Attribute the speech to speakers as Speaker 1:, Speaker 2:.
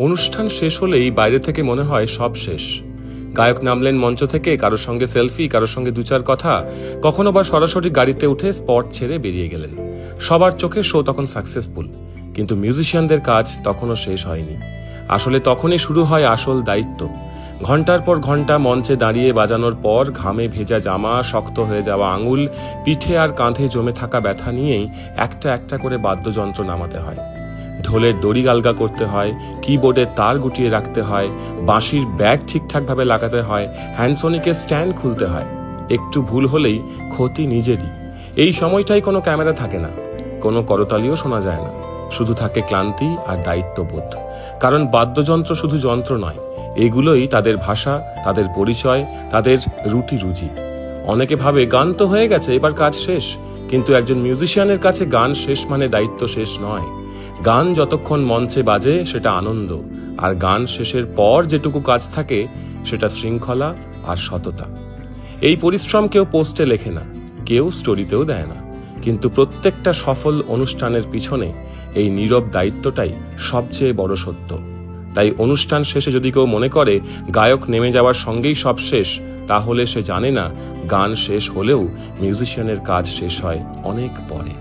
Speaker 1: অনুষ্ঠান শেষ হলেই বাইরে থেকে মনে হয় সব শেষ। গায়ক নামলেন মঞ্চ থেকে, কারোর সঙ্গে সেলফি, কারোর সঙ্গে দু চার কথা, কখনো বা সরাসরি গাড়িতে উঠে স্পট ছেড়ে বেরিয়ে গেলেন। সবার চোখে শো তখন সাকসেসফুল, কিন্তু মিউজিশিয়ানদের কাজ তখনও শেষ হয়নি। আসলে তখনই শুরু হয় আসল দায়িত্ব। ঘন্টার পর ঘন্টা মঞ্চে দাঁড়িয়ে বাজানোর পর ঘামে ভেজা জামা, শক্ত হয়ে যাওয়া আঙুল, পিঠে আর কাঁধে জমে থাকা ব্যথা নিয়েই একটা একটা করে বাদ্যযন্ত্র নামাতে হয়। ঢোলের দড়ি আলগা করতে হয়, কিবোর্ডের তার গুটিয়ে রাখতে হয়, বাঁশির ব্যাগ ঠিকঠাকভাবে লাগাতে হয়, হ্যান্ডসনিকের স্ট্যান্ড খুলতে হয়। একটু ভুল হলেই ক্ষতি নিজেরই। এই সময়টাই কোনো ক্যামেরা থাকে না, কোনো করতালিও শোনা যায় না, শুধু থাকে ক্লান্তি আর দায়িত্ববোধ। কারণ বাদ্যযন্ত্র শুধু যন্ত্র নয়, এগুলোই তাদের ভাষা, তাদের পরিচয়, তাদের রুটি রুজি। অনেকে ভাবে গান তো হয়ে গেছে, এবার কাজ শেষ। কিন্তু একজন মিউজিশিয়ানের কাছে গান শেষ মানে দায়িত্ব শেষ নয়। গান যতক্ষণ মঞ্চে বাজে সেটা আনন্দ, আর গান শেষের পর যেটুকু কাজ থাকে সেটা শৃঙ্খলা আর সততা। এই পরিশ্রম কেউ পোস্টে লেখে না, কেউ স্টোরিতেও দেয় না, কিন্তু প্রত্যেকটা সফল অনুষ্ঠানের পিছনে এই নীরব দায়িত্বটাই সবচেয়ে বড় সত্য। তাই অনুষ্ঠান শেষে যদি কেউ মনে করে গায়ক নেমে যাওয়ার সঙ্গেই সব শেষ, তাহলে সে জানে না গান শেষ হলেও মিউজিশিয়ানের কাজ শেষ হয় অনেক পরে।